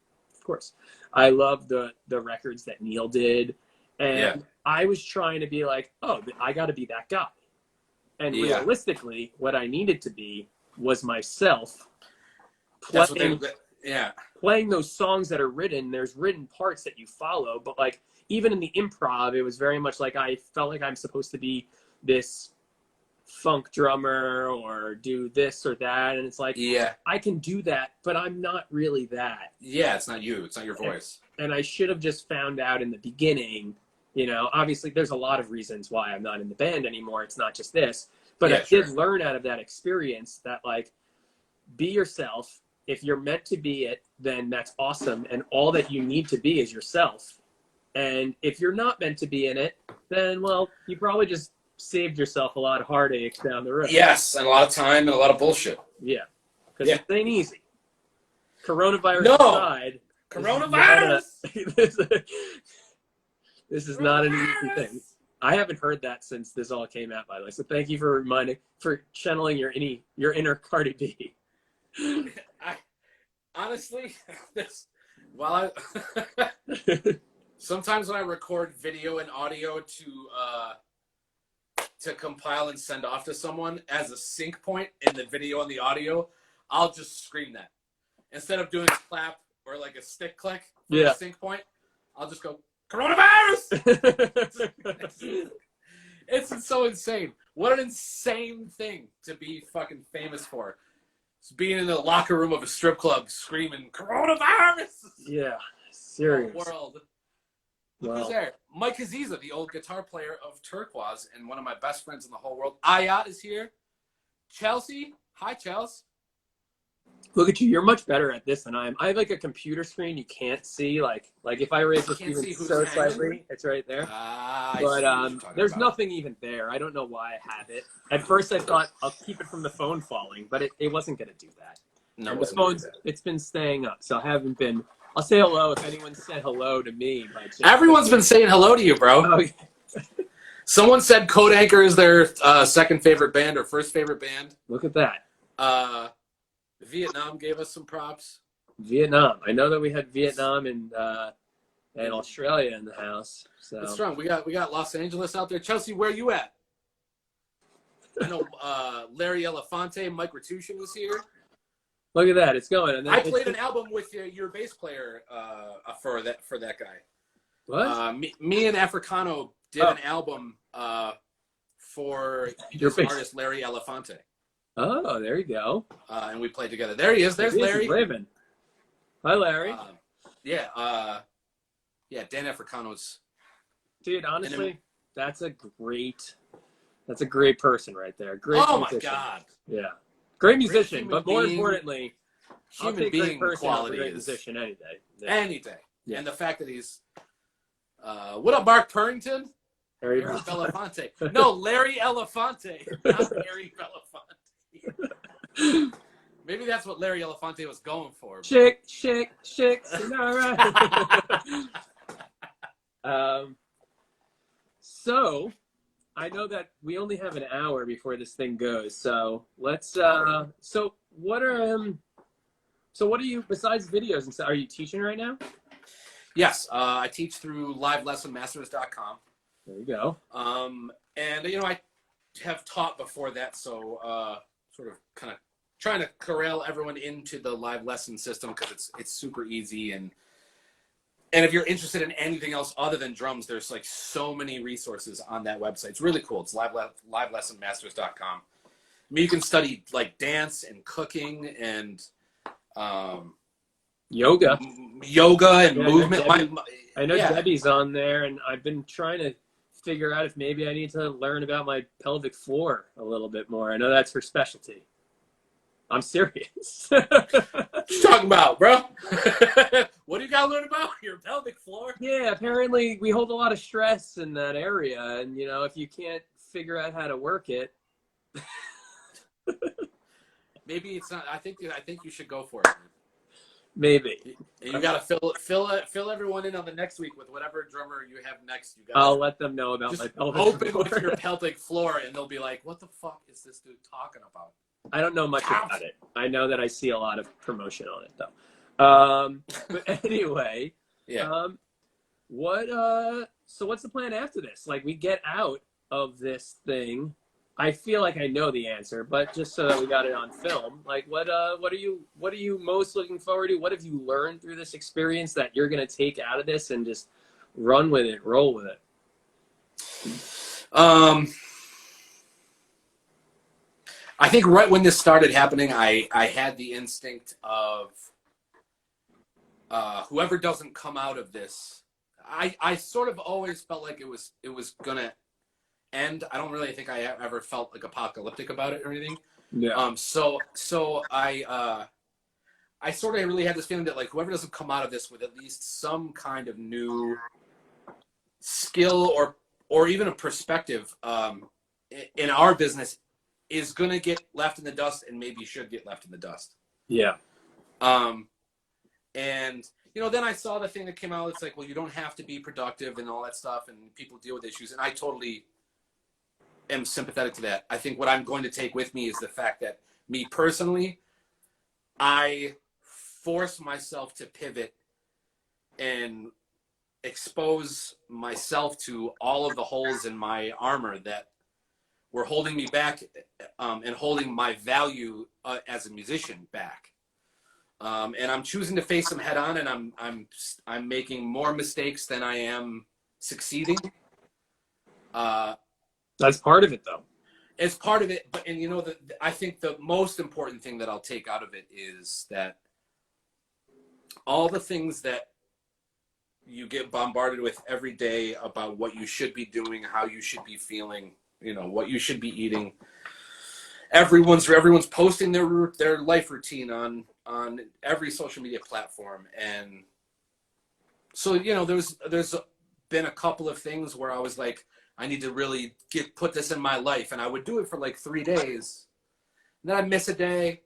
course, I loved the records that Neil did. And I was trying to be like, oh, I got to be that guy. And realistically, what I needed to be was myself playing those songs that are written. There's written parts that you follow, but like, even in the improv, it was very much like I felt like I'm supposed to be this funk drummer or do this or that. And it's like, I can do that, but I'm not really that. Yeah, it's not you. It's not your voice. And I should have just found out in the beginning, you know, obviously there's a lot of reasons why I'm not in the band anymore. It's not just this. But I did learn out of that experience that, like, be yourself. If you're meant to be it, then that's awesome. And all that you need to be is yourself. And if you're not meant to be in it, then, well, you probably just saved yourself a lot of heartache down the road. Yes, and a lot of time and a lot of bullshit. Yeah, because it ain't easy. Coronavirus aside. Coronavirus! This is not an easy thing. I haven't heard that since this all came out, by the way. So thank you for channeling your inner Cardi B. Honestly, sometimes when I record video and audio to compile and send off to someone as a sync point in the video and the audio, I'll just scream that. Instead of doing a clap or like a stick click for a sync point, I'll just go, coronavirus! It's so insane. What an insane thing to be fucking famous for. It's being in the locker room of a strip club screaming, coronavirus! Yeah, serious. The world. Look who's there. Mike Aziza, the old guitar player of Turkuaz and one of my best friends in the whole world. Ayat is here. Chelsea. Hi, Chelsea. Look at you. You're much better at this than I am. I have like a computer screen you can't see. Like if I raise this even so slightly, it's right there. But there's nothing even there. I don't know why I have it. At first I thought I'll keep it from the phone falling, but it wasn't going to do that. No, the phone's, it's been staying up, so I haven't been. I'll say hello if anyone said hello to me. Everyone's been saying hello to you, bro. Oh, yeah. Someone said Code Anchor is their second favorite band or first favorite band. Look at that. Vietnam gave us some props. Vietnam. I know that we had Vietnam and Australia in the house. So it's strong. We got Los Angeles out there. Chelsea, where you at? I know Larry Elefante, Mike Ratushin was here. Look at that. It's going. And then I played an album with your bass player for that guy. What? Me and Africano did an album for this artist Larry Elefante. Oh, there you go. And we played together. There he is. There's Larry. Raven. Hi, Larry. Dan Africano's. Dude, honestly, that's a great person right there. Great musician. My God. Yeah. Great musician, but more importantly, human being quality great musician any day. Yeah. Any day. Yeah. And the fact that he's what up, Mark Purrington? Harry Harry Belafonte. Belafonte. No, Larry Elefante, not Harry Belafonte. Maybe that's what Larry Elefante was going for. Shake, shake, shake, Sonora. So I know that we only have an hour before this thing goes. So let's. So what are you besides videos and stuff? Are you teaching right now? Yes, I teach through livelessonmasters.com. There you go. And I have taught before that, so sort of kind of trying to corral everyone into the live lesson system because it's super easy, and if you're interested in anything else other than drums, there's like so many resources on that website. It's really cool. It's livelessonmasters.com. I mean, you can study like dance and cooking and Yoga and movement. I know Debbie's on there, and I've been trying to figure out if maybe I need to learn about my pelvic floor a little bit more. I know that's her specialty. I'm serious. What you talking about, bro? What do you got to learn about your pelvic floor? Yeah, apparently we hold a lot of stress in that area, and if you can't figure out how to work it, maybe it's not. I think you should go for it. Maybe. You got to fill everyone in on the next week with whatever drummer you have next. I'll let them know about my pelvic floor. Open with your pelvic floor, and they'll be like, "What the fuck is this dude talking about?" I don't know much about it. I know that I see a lot of promotion on it, though. But anyway, yeah. So what's the plan after this? Like, we get out of this thing. I feel like I know the answer, but just so that we got it on film, like, what are you most looking forward to? What have you learned through this experience that you're gonna take out of this and just run with it, roll with it? I think right when this started happening, I had the instinct of whoever doesn't come out of this. I sort of always felt like it was gonna end. I don't really think I ever felt like apocalyptic about it or anything. Yeah. So I sort of really had this feeling that like whoever doesn't come out of this with at least some kind of new skill or even a perspective in our business is going to get left in the dust and maybe should get left in the dust. Yeah. And, then I saw the thing that came out. It's like, well, you don't have to be productive and all that stuff, and people deal with issues. And I totally am sympathetic to that. I think what I'm going to take with me is the fact that me personally, I force myself to pivot and expose myself to all of the holes in my armor that were holding me back and holding my value as a musician back. And I'm choosing to face them head on, and I'm making more mistakes than I am succeeding. That's part of it, though. It's part of it, but I think the most important thing that I'll take out of it is that all the things that you get bombarded with every day about what you should be doing, how you should be feeling, what you should be eating. Everyone's posting their life routine on every social media platform, and so there's been a couple of things where I was like, I need to really put this in my life, and I would do it for like 3 days, and then I'd miss a day,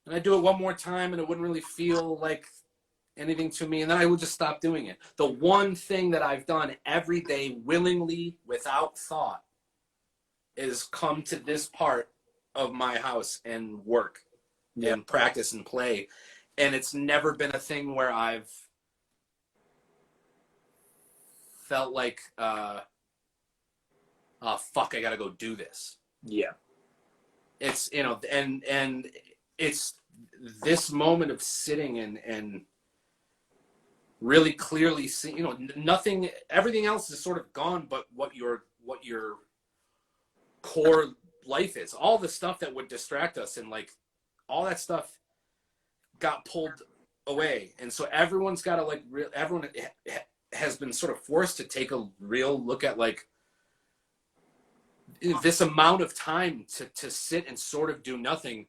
and I'd do it one more time, and it wouldn't really feel like anything to me, and then I would just stop doing it. The one thing that I've done every day willingly without thought is come to this part of my house and work and practice and play. And it's never been a thing where I've felt like, oh, fuck, I got to go do this. Yeah. It's, and it's this moment of sitting and really clearly seeing, nothing, everything else is sort of gone, but what your core life is, all the stuff that would distract us, and like all that stuff got pulled away. And so everyone's got to everyone has been sort of forced to take a real look at like this amount of time to sit and sort of do nothing.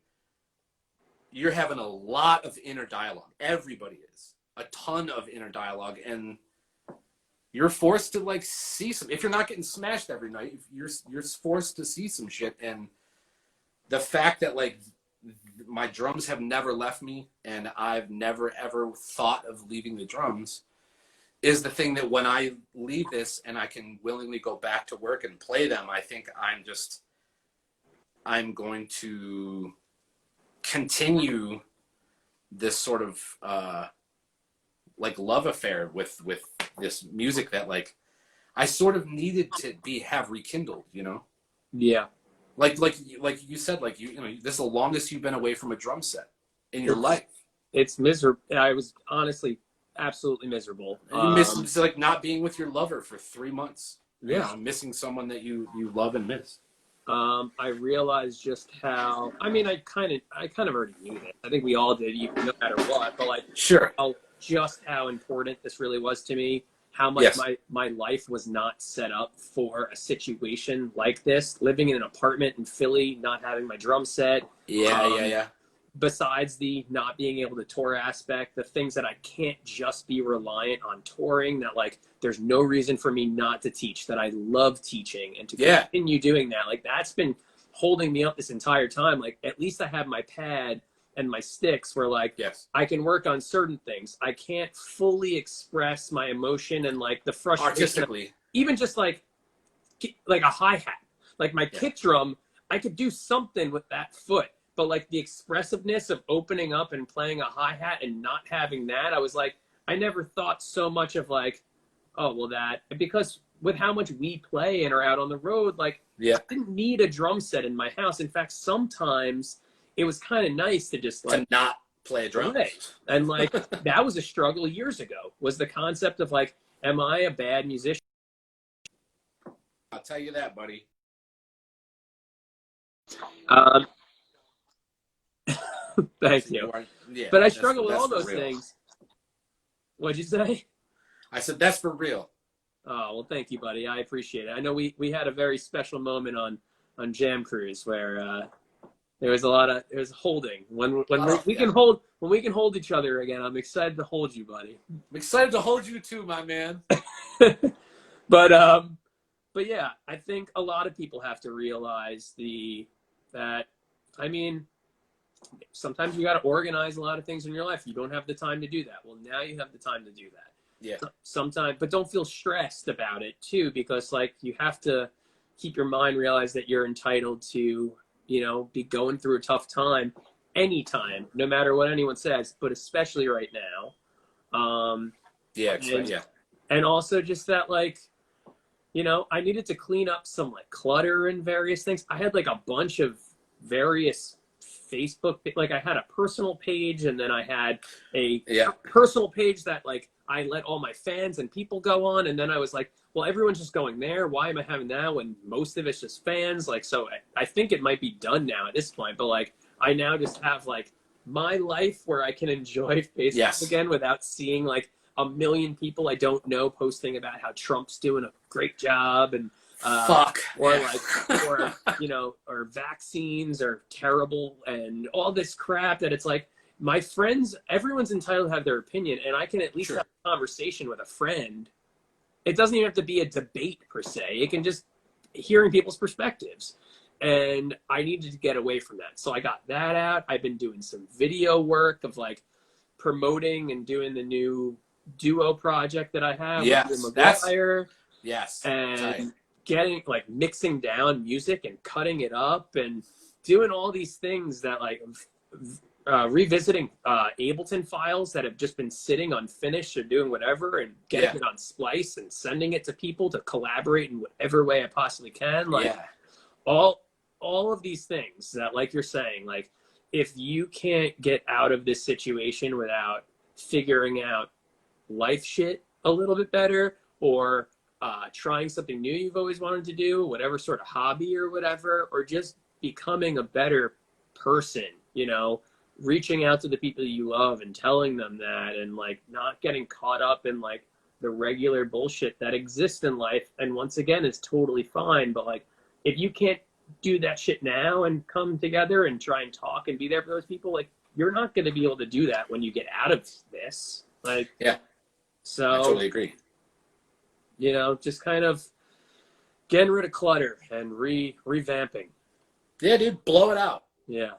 You're having a lot of inner dialogue. Everybody is. A ton of inner dialogue. And you're forced to like see some. If you're not getting smashed every night, you're forced to see some shit. And the fact that like my drums have never left me, and I've never ever thought of leaving the drums, is the thing that when I leave this and I can willingly go back to work and play them, I think I'm going to continue this sort of like love affair with this music that like I sort of needed to have rekindled, you know? Yeah. Like you said, like you know, this is the longest you've been away from a drum set in your life. It's miserable. I was honestly absolutely miserable. You miss it's like not being with your lover for 3 months. Yeah. You know, missing someone that you love and miss. I realized just how. I mean, I kind of already knew that. I think we all did, even no matter what. But like, sure, how important this really was to me. How much yes. my life was not set up for a situation like this. Living in an apartment in Philly, not having my drum set. Yeah. Besides the not being able to tour aspect, the things that I can't just be reliant on touring, that like there's no reason for me not to teach, that I love teaching and to continue doing that. Like that's been holding me up this entire time. Like at least I have my pad and my sticks where like yes. I can work on certain things. I can't fully express my emotion and like the frustration. Artistically. Even just like a hi-hat. Like my kick drum, I could do something with that foot. But like the expressiveness of opening up and playing a hi-hat and not having that, I was like, I never thought so much of like, oh, well that, because with how much we play and are out on the road, like I didn't need a drum set in my house. In fact, sometimes it was kind of nice to just like to not play a drum. And like that was a struggle years ago, was the concept of like, am I a bad musician? I'll tell you that, buddy. Thank you. Yeah, but I struggle with all those things. What'd you say? I said, that's for real. Oh, well, thank you, buddy. I appreciate it. I know we had a very special moment on Jam Cruise where there was holding. When we can hold each other again, I'm excited to hold you, buddy. I'm excited to hold you too, my man. But yeah, I think a lot of people have to realize sometimes you got to organize a lot of things in your life. You don't have the time to do that. Well, now you have the time to do that. Yeah. Sometimes, but don't feel stressed about it too, because like you have to keep your mind, realize that you're entitled to, you know, be going through a tough time anytime, no matter what anyone says, but especially right now. And also just that, like, you know, I needed to clean up some like clutter and various things. I had like a bunch of various Facebook, like I had a personal page, and then I had a personal page that like I let all my fans and people go on, and then I was like, well, everyone's just going there. Why am I having that when most of it's just fans? Like, so I think it might be done now at this point, but like I now just have like my life where I can enjoy Facebook again without seeing like a million people I don't know posting about how Trump's doing a great job and or you know, or vaccines are terrible and all this crap, that it's like my friends, everyone's entitled to have their opinion, and I can at least have a conversation with a friend. It doesn't even have to be a debate per se. It can just hearing people's perspectives. And I needed to get away from that. So I got that out. I've been doing some video work of like promoting and doing the new duo project that I have with and getting like mixing down music and cutting it up and doing all these things that like revisiting Ableton files that have just been sitting unfinished or doing whatever, and getting it on Splice and sending it to people to collaborate in whatever way I possibly can. Like all of these things that, like you're saying, like if you can't get out of this situation without figuring out life shit a little bit better, or trying something new you've always wanted to do, whatever sort of hobby or whatever, or just becoming a better person, you know, reaching out to the people you love and telling them that, and like not getting caught up in like the regular bullshit that exists in life. And once again, it's totally fine. But like, if you can't do that shit now and come together and try and talk and be there for those people, like you're not going to be able to do that when you get out of this. Like, so I totally agree. You know, just kind of getting rid of clutter and revamping. Yeah, dude, blow it out. Yeah.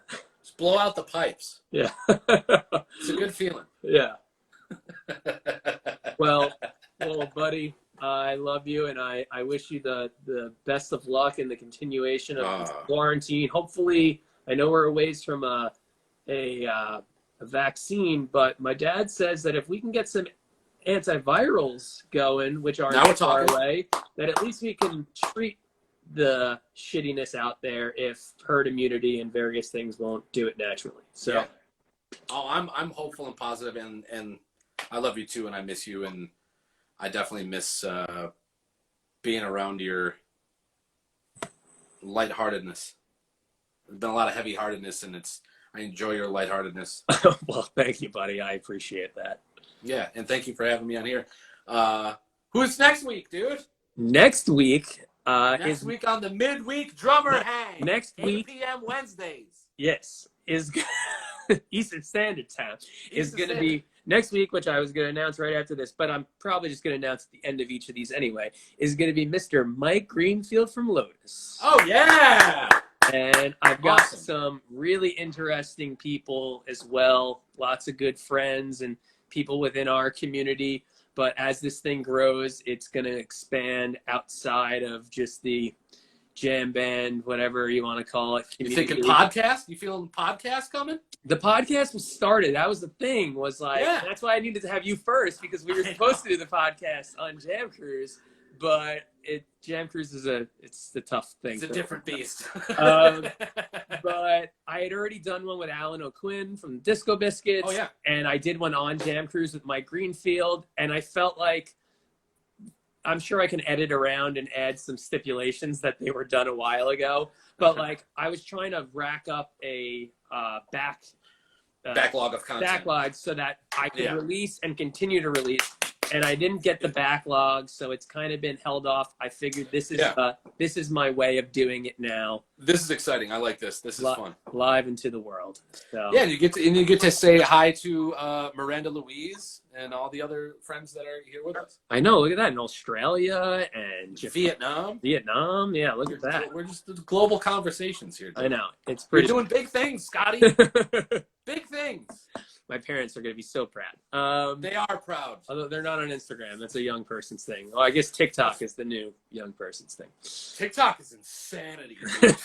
Just blow out the pipes. Yeah. It's a good feeling. Yeah. Well, buddy, I love you, and I wish you the best of luck in the continuation of this quarantine. Hopefully, I know we're a ways from a vaccine, but my dad says that if we can get some antivirals going, which aren't Now we're far talking. away, that at least we can treat the shittiness out there if herd immunity and various things won't do it naturally. So, yeah. Oh, I'm hopeful and positive, and I love you too, and I miss you, and I definitely miss being around your lightheartedness. There's been a lot of heavy-heartedness, and I enjoy your lightheartedness. well, thank you, buddy. I appreciate that. Yeah, and thank you for having me on here. Who's next week, dude? Next week Next week on the midweek drummer hang. Next 8 week, p.m. Wednesdays. yes, is Eastern Standard Time is going to be next week, which I was going to announce right after this, but I'm probably just going to announce at the end of each of these anyway. Is going to be Mr. Mike Greenfield from Lotus. Oh yeah. And I've got Awesome. some really interesting people as well. Lots of good friends and people within our community. But as this thing grows, it's going to expand outside of just the jam band, whatever you want to call it. You thinking podcast? You feeling podcast coming? The podcast was started. That was the thing. Was like, Yeah. That's why I needed to have you first, because we were supposed to do the podcast on Jam Cruise, but Jam Cruise is it's the tough thing. It's a different beast. But I had already done one with Alan O'Quinn from the Disco Biscuits. Oh, yeah. And I did one on Jam Cruise with Mike Greenfield, and I felt like I'm sure I can edit around and add some stipulations that they were done a while ago. But like I was trying to rack up a backlog of content. Backlog so that I could Yeah. release and continue to release. And I didn't get the backlog, so it's kind of been held off. I figured this is my way of doing it now. This is exciting. I like this. This is fun. Live into the world. So. Yeah, and you get to say hi to Miranda Louise and all the other friends that are here with us. I know. Look at that in Australia and Vietnam. Yeah, look at that. We're just global conversations here. Dude. I know. It's We're pretty. doing big things, Scotty. Big things. My parents are going to be so proud. They are proud. Although they're not on Instagram. That's a young person's thing. Oh, I guess TikTok is the new young person's thing. TikTok is insanity. Dude.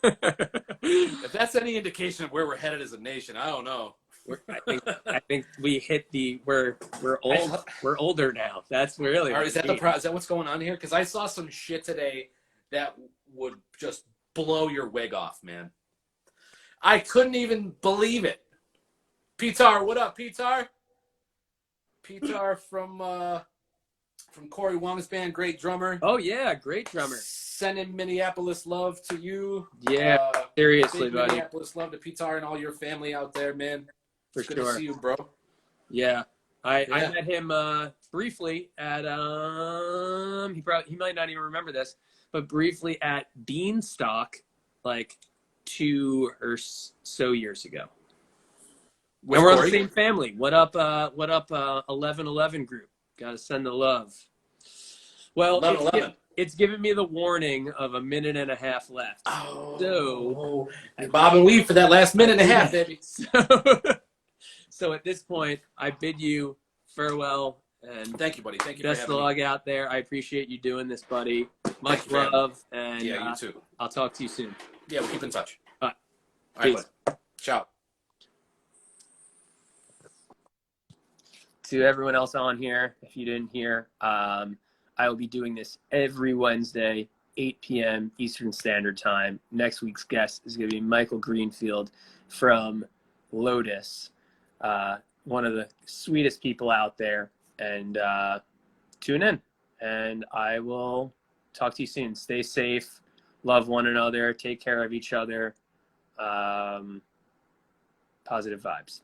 If that's any indication of where we're headed as a nation, I don't know. I think we hit we're old. We're older now. That's really. Is that is that what's going on here? Because I saw some shit today that would just blow your wig off, man. I couldn't even believe it. Pitar, what up, Pitar? Pitar from Corey Wong's band, great drummer. Oh yeah, great drummer. Sending Minneapolis love to you. Yeah, seriously, big buddy. Minneapolis love to Pitar and all your family out there, man. For Good sure. to see you, bro. Yeah. I met him briefly at he might not even remember this, but briefly at Beanstalk like 2 or so years ago. With and we're on Corey? the same family. What up 1111 group? Gotta send the love. Well, 1111. It's giving me the warning of a minute and a half left. Oh, and Bob and weave for that last minute and a half, baby. So at this point, I bid you farewell and Thank you, buddy. Thank you. best for of having me. luck out there. I appreciate you doing this, buddy. Much Thank you for having love, and Yeah, you too. I'll talk to you soon. Yeah, we'll keep in touch. All right. All right, Peace. buddy. Ciao. To everyone else on here, if you didn't hear, I will be doing this every Wednesday, 8 p.m. Eastern Standard Time. Next week's guest is going to be Michael Greenfield from Lotus, one of the sweetest people out there. And tune in, and I will talk to you soon. Stay safe, love one another, take care of each other. Positive vibes.